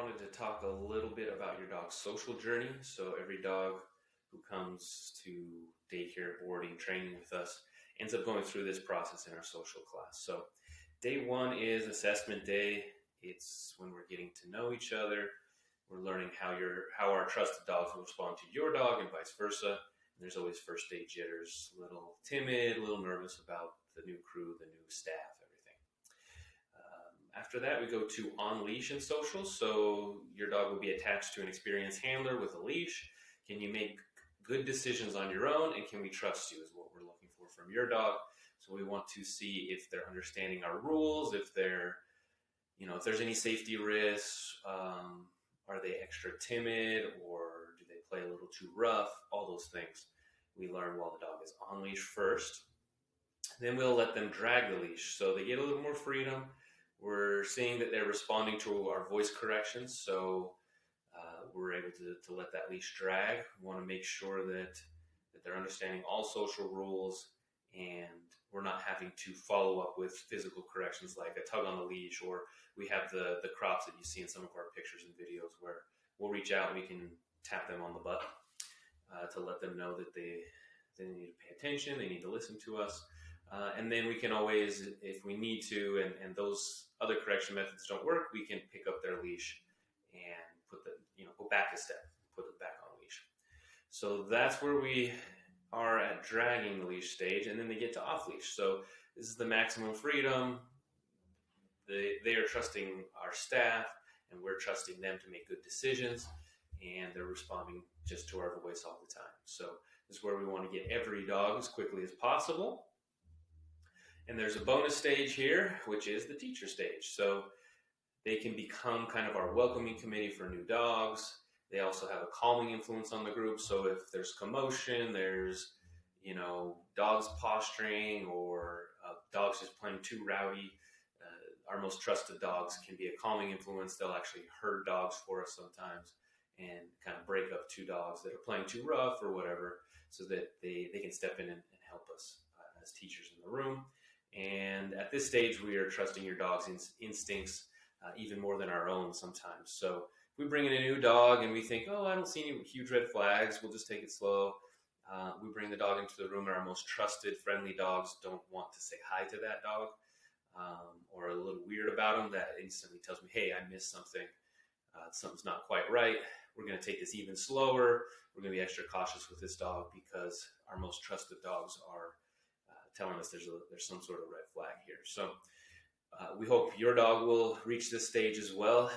wanted to talk a little bit about your dog's social journey. So every dog who comes to daycare, boarding, training with us ends up going through this process in our social class. So day one is assessment day. It's when we're getting to know each other. We're learning how our trusted dogs will respond to your dog and vice versa. And there's always first day jitters, a little timid, a little nervous about the new crew, the new staff, everything. After that, we go to on leash and social. So your dog will be attached to an experienced handler with a leash. Can you make good decisions on your own, and can we trust you is what we're looking for from your dog. So we want to see if they're understanding our rules, if there's any safety risks, are they extra timid, or do they play a little too rough? All those things we learn while the dog is on leash first. Then we'll let them drag the leash, so they get a little more freedom. We're seeing that they're responding to our voice corrections, so we're able to let that leash drag. We want to make sure that they're understanding all social rules, and we're not having to follow up with physical corrections like a tug on the leash, or we have the crops that you see in some of our pictures and videos where we'll reach out and we can tap them on the butt to let them know that they need to pay attention, they need to listen to us. And then we can always, if we need to, and those other correction methods don't work, we can pick up their leash and go back a step, put it back on leash. So that's where we are at dragging the leash stage, and then they get to off leash. So this is the maximum freedom. They are trusting our staff, and we're trusting them to make good decisions, and they're responding just to our voice all the time. So this is where we want to get every dog as quickly as possible. And there's a bonus stage here, which is the teacher stage. So they can become kind of our welcoming committee for new dogs. They also have a calming influence on the group. So if there's commotion, there's, dogs posturing, or dogs just playing too rowdy, our most trusted dogs can be a calming influence. They'll actually herd dogs for us sometimes and kind of break up two dogs that are playing too rough or whatever, so that they can step in and help us as teachers in the room. And at this stage, we are trusting your dog's instincts even more than our own sometimes. So if we bring in a new dog and we think, I don't see any huge red flags, we'll just take it slow. We bring the dog into the room, and our most trusted, friendly dogs don't want to say hi to that dog, or a little weird about them. That instantly tells me, hey, I missed something. Something's not quite right. We're going to take this even slower. We're going to be extra cautious with this dog because our most trusted dogs are telling us there's some sort of red flag here. So we hope your dog will reach this stage as well.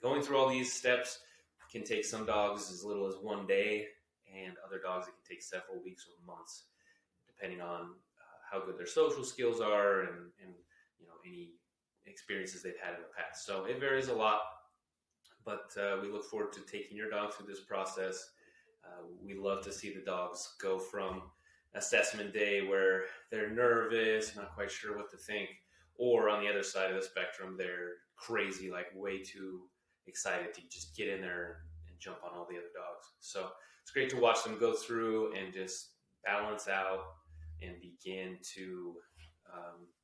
Going through all these steps can take some dogs as little as one day, and other dogs it can take several weeks or months, depending on how good their social skills are and any experiences they've had in the past. So it varies a lot, but we look forward to taking your dog through this process. We love to see the dogs go from assessment day where they're nervous, not quite sure what to think, or on the other side of the spectrum, they're crazy, like way too excited to just get in there and jump on all the other dogs. So it's great to watch them go through and just balance out and begin to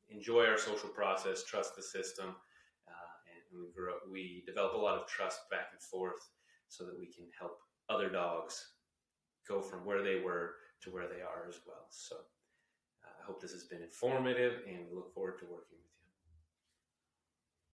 enjoy our social process, trust the system, and we develop a lot of trust back and forth so that we can help other dogs go from where they were to where they are as well. So I hope this has been informative, and we look forward to working with you.